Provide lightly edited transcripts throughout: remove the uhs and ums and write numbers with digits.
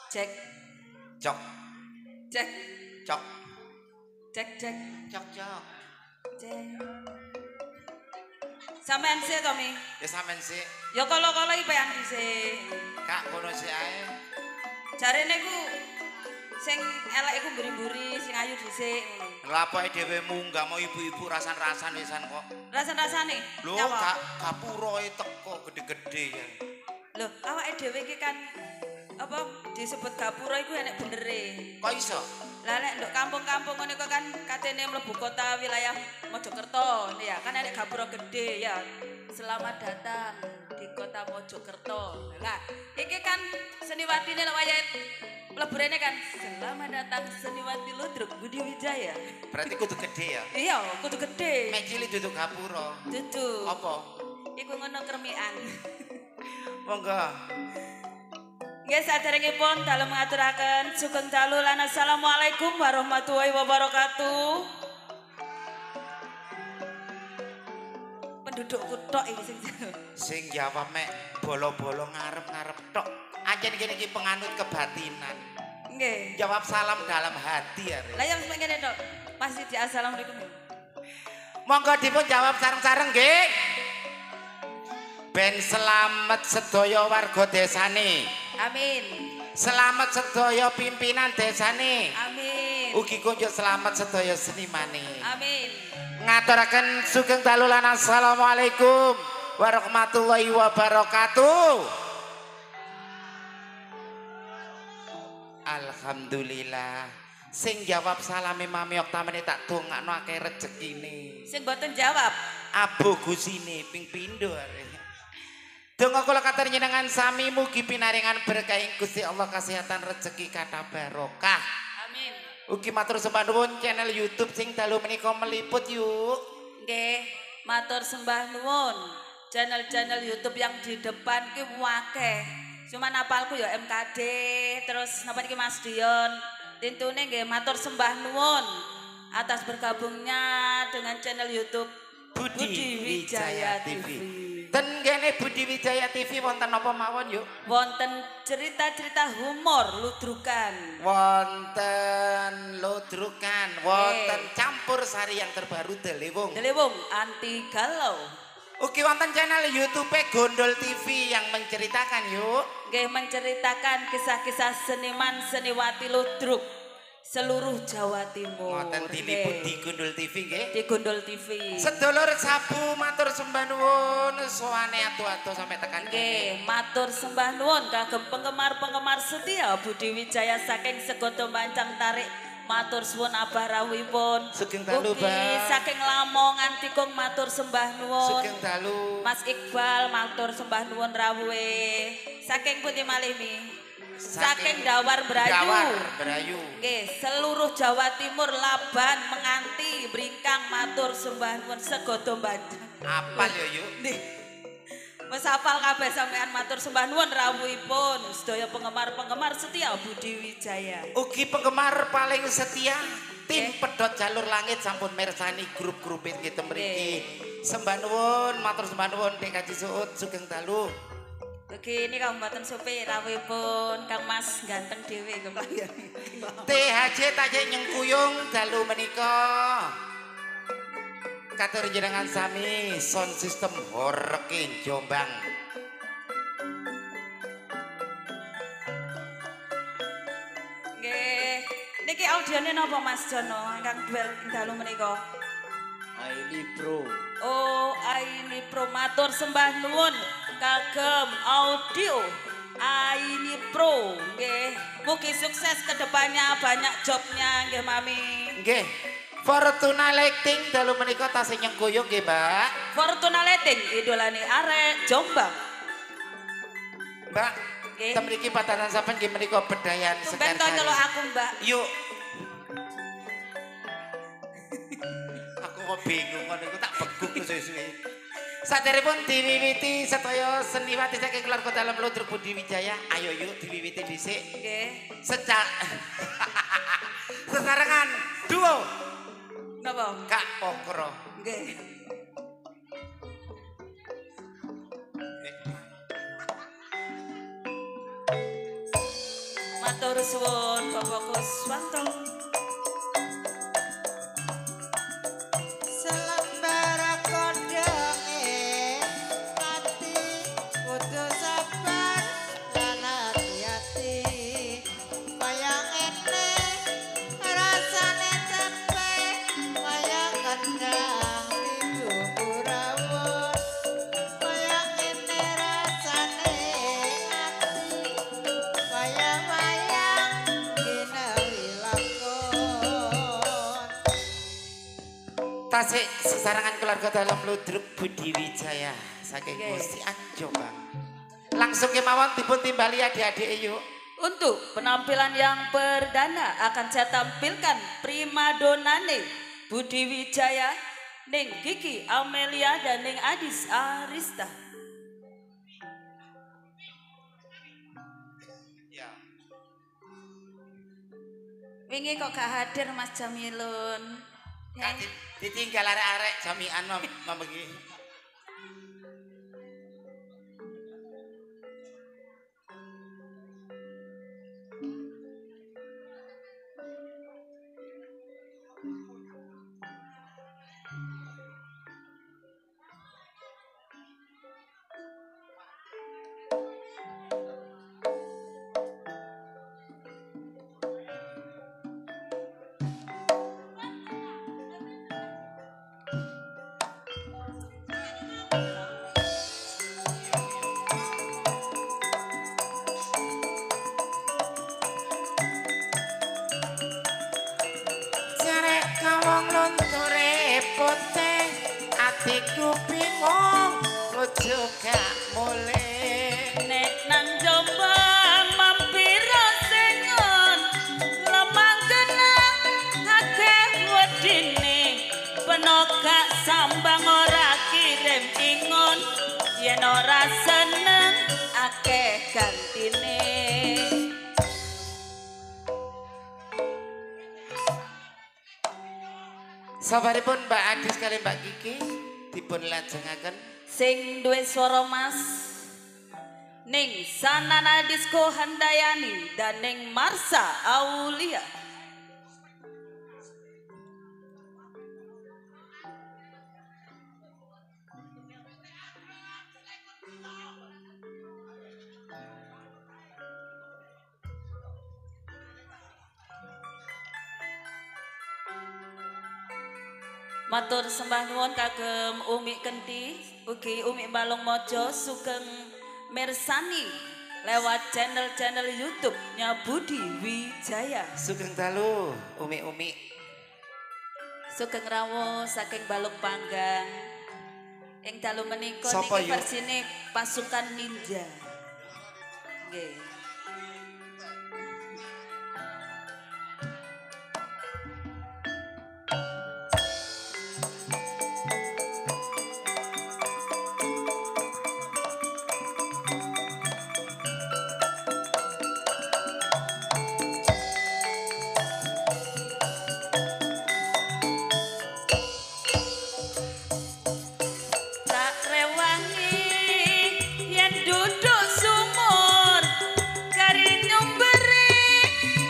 Cek. Cok. Cek. Cok. Cek cek. Cok cok. Cek. Sampean sih Tommy. Ya sampean sih. Ya kalau iki pean dhisik. Kak kono sih ae. Jarene ku sing elek iku mburi-mburi, sing ayu dhisik. Lha apa dhewe munggah mau ibu-ibu rasan-rasan wisan kok. Rasan-rasane. Lho kak gapuroe teko gede-gede ya. Lho, awake dhewe iki kan apa disebut gapura iku enek benere. Kok iso? Lah nek nduk kampung-kampung ngene kok kan katene mlebu kota wilayah Mojokerto ya kan enek gapura gede ya. Selamat datang di kota Mojokerto. Lah iki kan seniwatine lek wayah mlebu rene kan selamat datang seniwati Ludruk Budi Wijaya. Berarti kudu gede ya? Iya, kudu gede. Mek cilik duduk gapura. Dudu. Apa? Iku ngono kremikan. Monggo. Nggih saderengipun dalem ngaturaken sugeng dalu lan assalamualaikum warahmatullahi wabarakatuh. Penduduk kutok iki Sing jawab mek bolo-bolo ngarep-ngarep tok. Anjen kene iki penganut kebatinan. Nggih. Jawab salam dalam hati ya. Lah yang ngene tok. Mas Sidi assalamualaikum. Monggo dipun jawab sareng-sareng nggih. Ben selamat sedaya warga desane. Amin. Selamat sedaya pimpinan desane. Amin. Ugi kunjuk selamat sedaya senimane. Amin. Ngaturaken sugeng dalu lan assalamualaikum warahmatullahi wabarakatuh. Alhamdulillah. Sing jawab salame Mami Oktamene tak dongakno akeh rejekine. Sing boten jawab. Abu gusine ping pindho are. Donga kula katur njenengan sami mugi pinaringan berkah Gusti Allah kesehatan rezeki kathah barokah. Amin. Ugi matur sembah nuwun channel YouTube sing dalu menika meliput yuk. Nggih, matur sembah nuwun. Channel-channel YouTube yang di depan ki akeh. Cuman apalku ya MKD, terus napa niki Mas Dion. Tintune nggih matur sembah nuwun atas bergabungnya dengan channel YouTube Budi Wijaya TV. Ten kene Budi Wijaya TV wonten apa mawon yuk? Wonten cerita-cerita humor ludrukan. Wonten ludrukan, wonten campur sari yang terbaru Delewung. Delewung anti galau. Ugi wonten channel YouTube Gondol TV yang menceritakan yuk. Nggih menceritakan kisah-kisah seniman seniwati ludruk seluruh Jawa Timur. Wonten diliput di Gondol TV nggih. Di Gondol TV. Sedulur sabu matur sembah nuwun sowane atu-atu sampai tekan nggih, matur sembah nuwun kagem penggemar-penggemar setia Budi Wijaya saking Segodo Bancang Tarik. Matur suwun abah rawuhipun. Sugeng dalu, Ugi Mbak. saking Lamongan Tikung matur sembah nuwun. Sugeng dalu. Mas Iqbal matur sembah nuwun rawuhe. Saking pundi malih mi? Saking Dawar Brayu. Dawar Brayu. Nggih, seluruh Jawa Timur Laban menganti Bringkang matur sembah nuwun Segodo Bancang. Apal ya yuk. Nih. Wis hafal kabeh sampean matur sembah nuwun rawuhipun sedaya penggemar-penggemar setia Budi Wijaya. Ugi penggemar paling setia tim pedot jalur langit sampun mirsani grup-grup kita mriki. Sembah nuwun, matur sembah nuwun Dek Kaji Suud sugeng dalu. Ugi ini Kabupaten Supi rawuhipun Kang Mas ganteng dhewe keplayan. THJ Tajik Nyengkuyung dalu menika. Katur jenengan sami sound system Horeke Jombang. Nggih, niki audione napa Mas Jono ingkang duel dalu menika? Aini Pro. Oh, Aini Pro matur sembah nuwun kagem audio Aini Pro. Nggih, mugi sukses ke depannya banyak jobnya nggih Mami. Nggih. Fortuna Lighting dalu menika tasih nyengkuyung nggih, Mbak. Fortuna Lighting idolane arek Jombang. Mbak, Nggih. temriki patanan sampean nggih menika bedayan Ben tolong aku, Mbak. Yuk. Aku kok bingung ngono iku tak beguk suwe-suwe. Saderepun diwiwiti sedaya seniwati saking keluarga dalam Ludruk Budi Wijaya. Ayo yuk diwiwiti dhisik. Nggih. Sesarengan duo Napa? Kak Pokro. Nggih. Matur suwun Bapak Kuswanto. Selembar kodonge ati kudu sabar lan hati-hati kaya ngene rasane tempe kaya kendang dibumbu rawon kaya ngene rasane ati kaya wayang ginewi lakon. Tasik sesarangan keluarga dalam ludruk Budi Wijaya saking Oke. Gusti Anjo Bang. Langsung kemawon dipun timbali adik-adik yuk. Untuk penampilan yang perdana akan saya tampilkan primadonane Budi Wijaya, Ning Kiki Amelia dan Ning Adis Arista. Ya. Wingi kok gak hadir Mas Jamilun. Ditinggal arek-arek jamian membegi. Jarek kawong lunture putih, atiku bingung, lucu gak mulih. Nek nang Jombang mampira sengon lemang genang akeh wedine penokak sambang ora kirim ingon yen ora seneng akeh gantine. Sabaripun Mbak Adis kali Mbak Kiki dipun lajengaken Sing duwe swara mas Ning Sanana Disco Handayani dan Ning Marsa Aulia. Matur sembah nuwun kagem Umi Kenti, ugi Umi Balong Mojo sugeng mirsani lewat channel-channel YouTube-nya Budi Wijaya. sugeng dalu umi-umi. Sugeng rawuh saking Balong Panggang. Ing dalu menika Sapa, niki yuk? versine pasukan ninja. Nggih. Tak rewangi yen duduk sumur kari nyumberi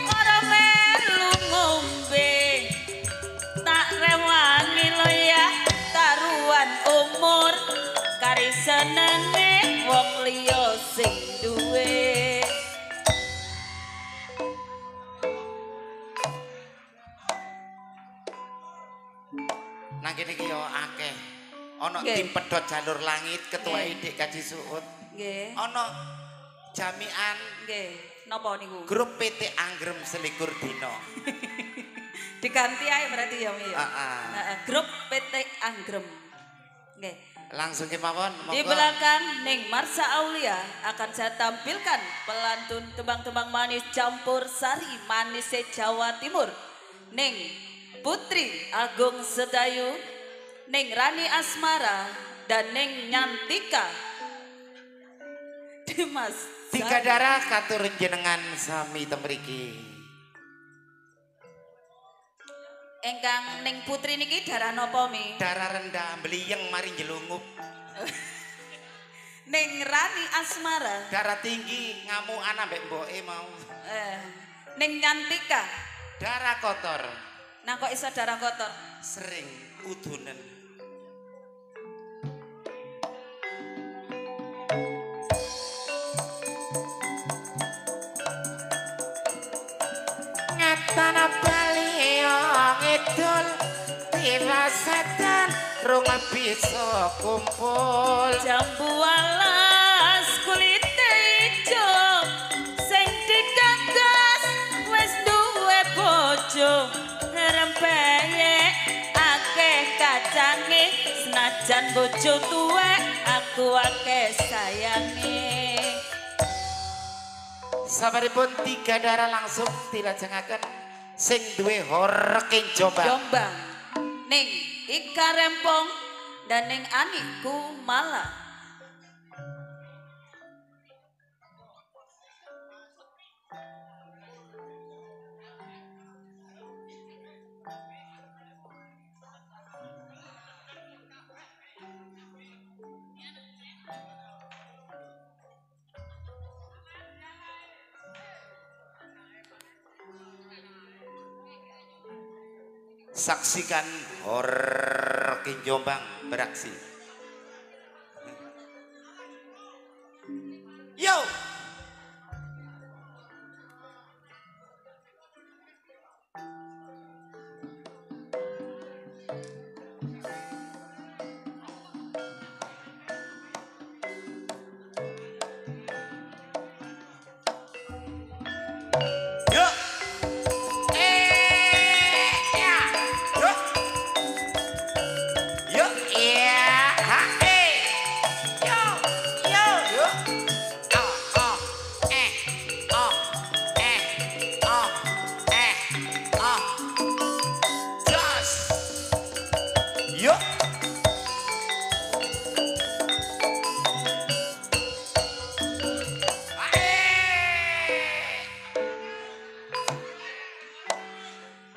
ora melu ngombe. Tak rewangi lo ya taruhan umur kari senenge wong liya sing duwe. Nang kene iki yo akeh. Ana Nggih. tim pedhot jalur langit ketua Nggih. Idik Kaji Suud. Nggih. Ana jamian Nggih. Napa niku? grup PT Anggrem selikur dino. Diganti ae berarti ya Mi. Heeh. Heeh, grup PT Anggrem. Nggih. Langsung kemawon Di monggo. belakang Ning Marsa Aulia akan saya tampilkan pelantun tembang-tembang manis campur sari manis Jawa Timur. Ning Putri Agung Sedayu, Ning Rani Asmara dan Ning Nyantika. Dimas Tiga darah katur jenengan sami temriki. Engkang Ning Putri niki darah napa Mi? Darah rendah beliyeng mari jelungup. Ning Rani Asmara. Darah tinggi ngamukan ambek mboke mau. Ning Nyantika. Darah kotor. Nah kok iso darah kotor? Sering udunen. Ngatana bali ngidul tiba sedan rung bisa kumpul. Jambu alas kulite ijo sing digagas wis duwe bojo rempeyek akeh kacange senajan bojo tuwek aku akeh sayange. Sabaripun 3 darah langsung dilajengaken sing duwe horeng Jombang. Jombang ning Ika Rempong dan ning Aniku Malah. Saksikan horeng Jombang beraksi. Yo. Yo. Ya. Yo. Yo. Ya. Ha. Yo. Yo. Yo. Oh. Oh. Oh. Oh. Oh. Just. Yo.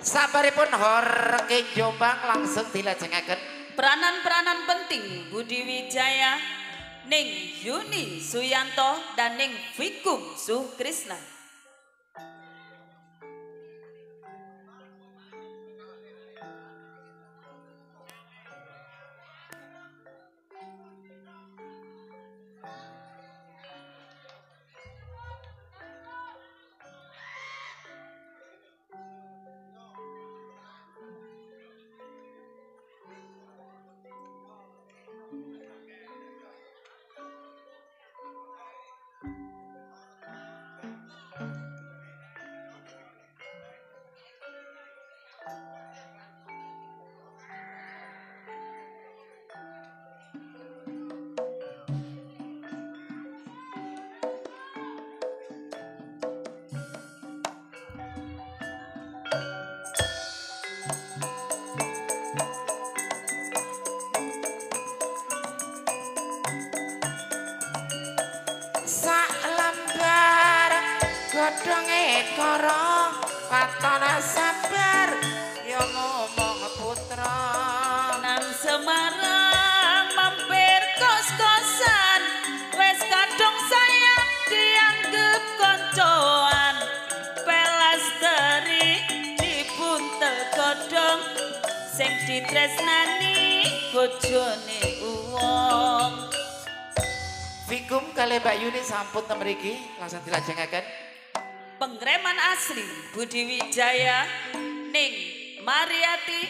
Sabaripun horeng Jombang langsung dilajengaken Peranan-peranan penting Budi Wijaya, ning Yuni Suyanto dan ning Vikum Sukrisna. sak lembar godhonge kara watana sabar ya ngomong putra Nang Semarang mampir kos-kosan wes kadung sayang dianggep koncoan pelasteri dibuntel godhong sing ditresnani bojone uwong. Vikum kali Mbak Yuni sampun ten mriki langsung dilajengaken Pengreman asli Budi Wijaya, ning Mariati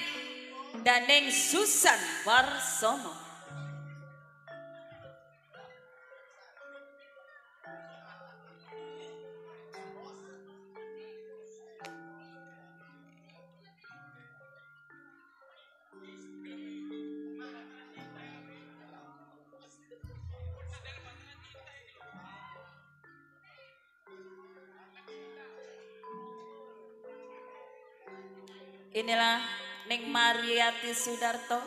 dan ning Susan Warsono. Inilah ning Mariati Sudarto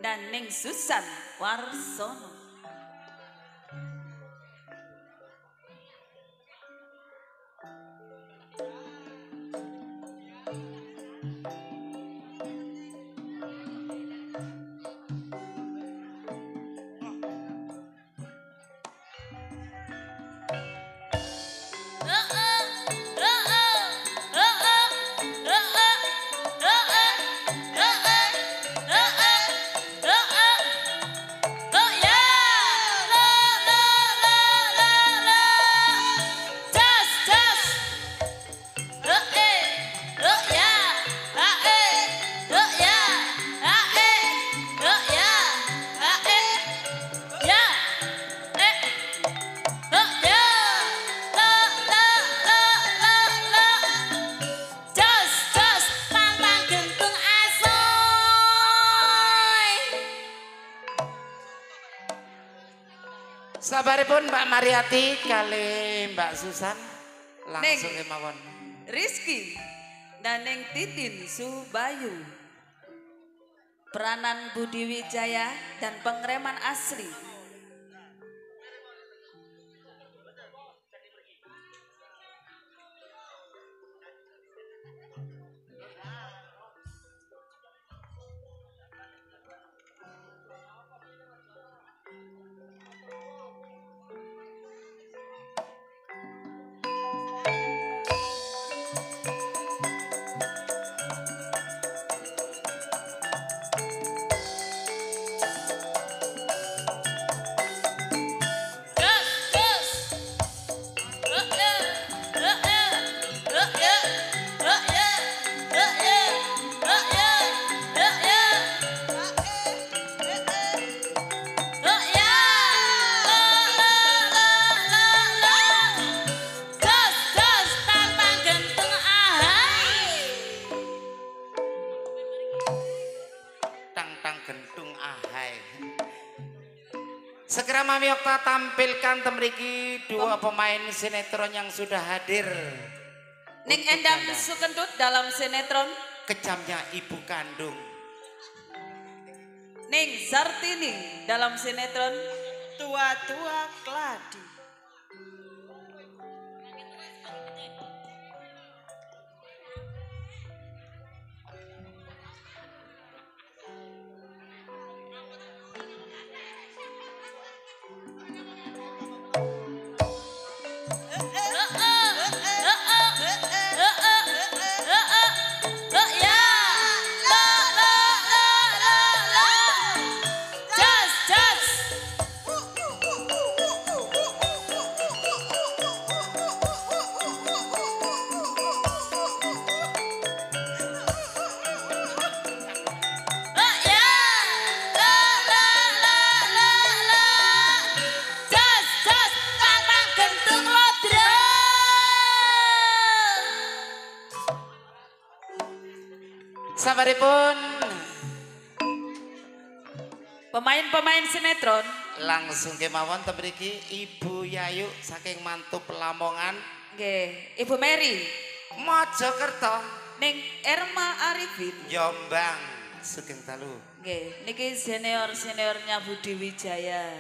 dan ning Susan Warsono. Sabaripun Mbak Mariati kali Mbak Susan langsung kemawon. Rizky Daneng Titin Subayu, peranan Budi Wijaya dan pengereman asli. Segera Mami Okta tampilkan temriki dua pemain sinetron yang sudah hadir. Ning Endang Sukendut dalam sinetron Kejamnya Ibu Kandung. Ning Sartini dalam sinetron Tua-tua Kladi. Sabaripun pemain-pemain sinetron langsung kemawon temriki Ibu Yayu saking Mantub Lamongan. nggih, Ibu Mary Mojokerto. ning Erma Arifin. Jombang Sugeng Dalu. Nggih, niki senior-seniornya Budi Wijaya.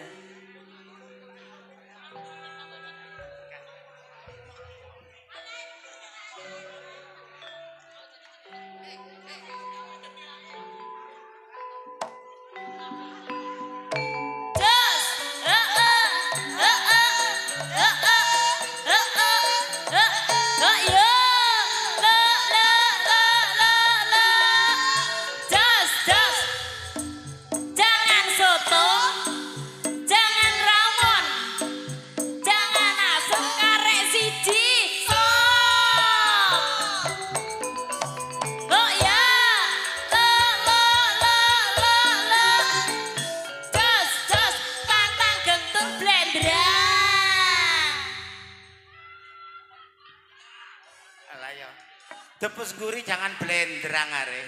Tepus guri jangan blenderang are.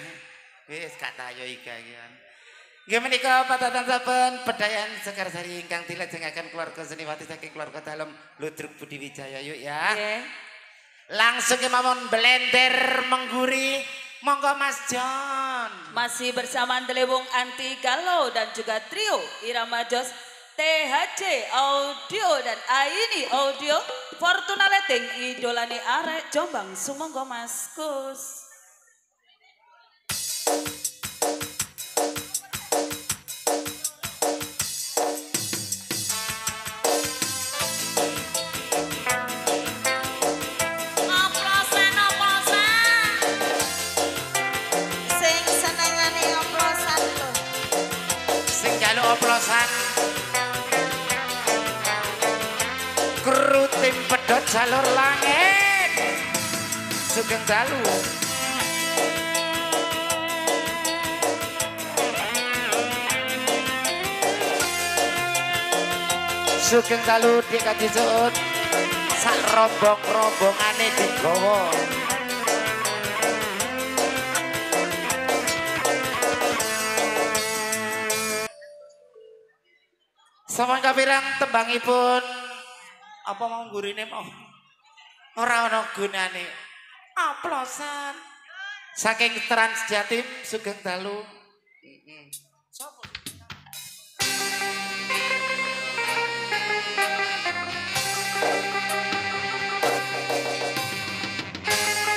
Wis gak tayo ika iki kan. Nggih menika patatan saben pedayan Sekar Sari ingkang dilajengaken keluarga Seniwati saking keluarga dalem Ludruk Budi Wijaya yuk ya. Nggih. Langsung kemawon blender mengguri. Monggo Mas John. Masih bersama Delewung Anti Galau dan juga trio Irama Jos, THC Audio dan Aini Audio, Fortuna Letting idolane arek Jombang. Sumangga Mas Kus. Oplosan kru tim pedot jalur langit Sugeng Dalu. Sugeng Dalu dikajisut sak rombong-rombongane digawa. Sama kapirang tembangipun apa mau gurine mau ora ana gunane. Aplosan. Saking Trans Jatim Sugeng Dalu. Sopo?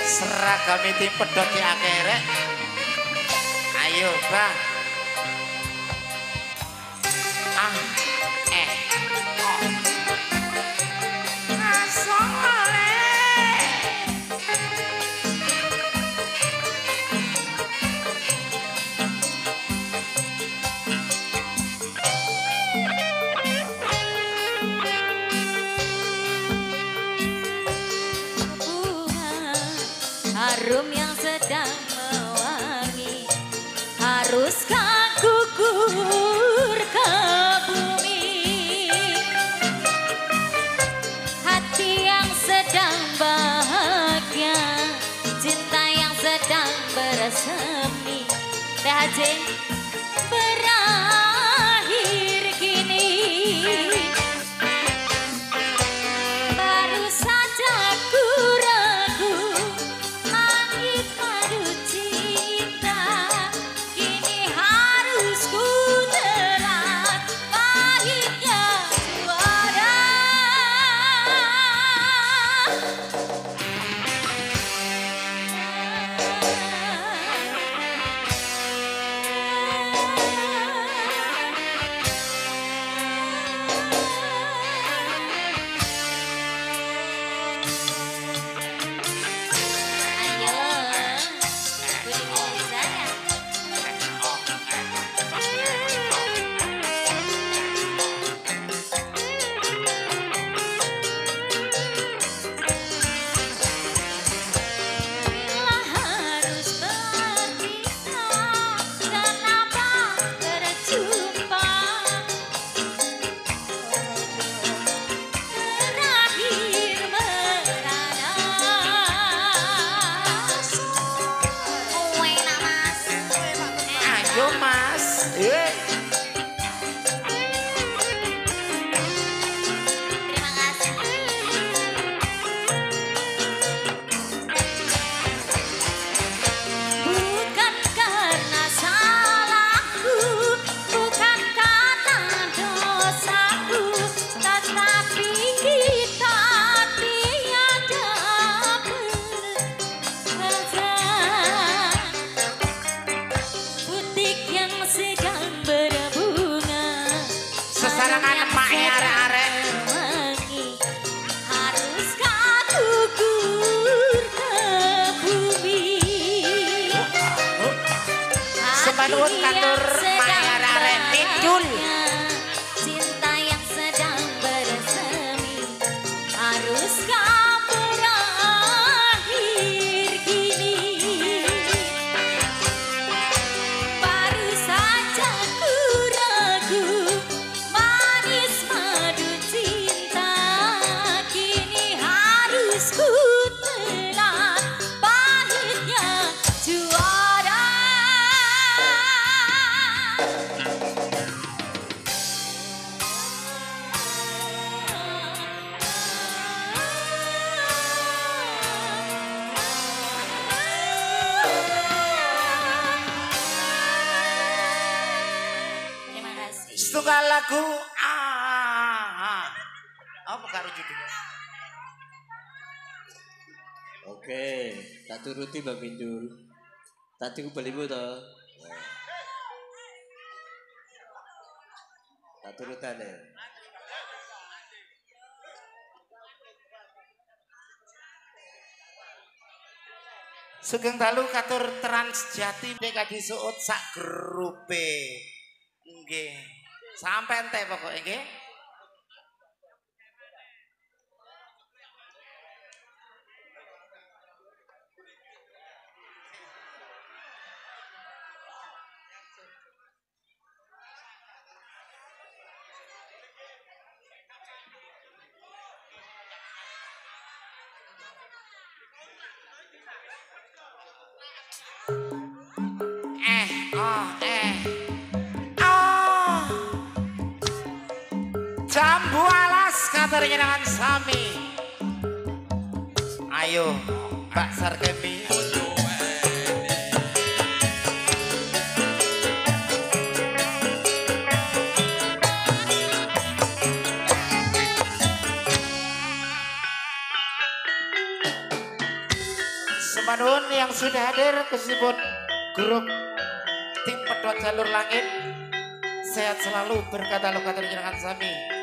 Seragam tim pedot di akhirnya. Ayo bang. Oh. Harum yang sedang mewangi, haruskah gugur ke bumi? Hati yang sedang bahagia, cinta yang sedang bersemi, PHJ berakhir kini. Baru saja ku ragu langit madu cinta, kini harus ku telan pahitnya suara. Ayo mas. Bukan karena salahku, bukan karena dosaku, tetapi kita tiada berkesan. Butik yang sedang berbunga, Sesarangan emak ya arek-arek. wangi, haruskah gugur ke bumi? Sepanuhun katur emak ya arek midul. Cinta yang sedang bersemi, haruskah berakhir kini? Baru saja ku ragu manis madu cinta, kini harus ku telan pahitnya juara. Terima kasih. Setunggal lagu apa karo judulnya? Oke, tak turuti Mbak Bindul. Tadi aku belimu toh. Tak turutan ya. Sugeng Dalu katur Trans Jatim dek disuut sak grupe. Nggih. Sampai ente pokoknya nggih. Jambu alas katernya dengan sami. Ayo Mbak Sarkemi. Semanun yang sudah hadir kesebut grup tim pedot jalur langit. Sehat selalu berkata lo kata dengan sami.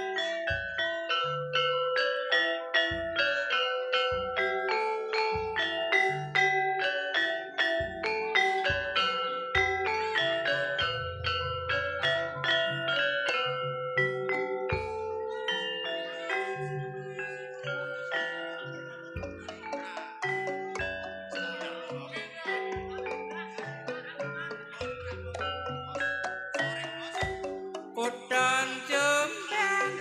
Kudon Jombang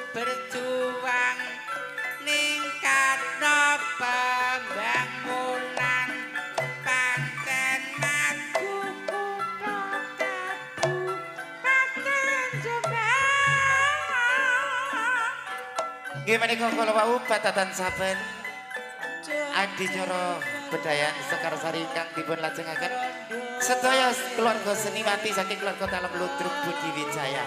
berjuang ningkatno pembangunan pancen maju kutha Kabupaten Jombang. Gimana kok kalau wau patatan saben Adi Joro Bedayan Sekar Sari kang dipun lajengaken sedaya keluarga seniwati saking keluarga Dalam Ludruk Budi Wijaya.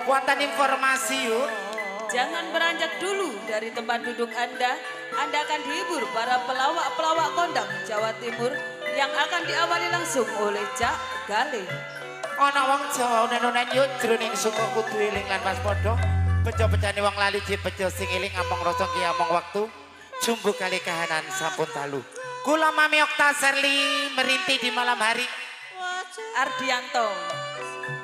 Kuatan informasi yuk. Jangan beranjak dulu dari tempat duduk Anda. Anda akan dihibur para pelawak-pelawak kondang Jawa Timur yang akan diawali langsung oleh Cak Gale. Ana wong Jawa onen-onen yuk jroning suku kudu eling lan waspada. Bejo-bejane wong lali bejo sing eling among rasa ki among waktu. Jumbo kali kahanan sampun dalu. Kula Mami Okta Serli merintih di malam hari. Ardianto.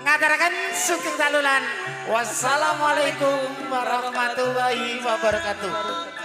Ngataraken sugeng dalulan. Wassalamualaikum warahmatullahi wabarakatuh.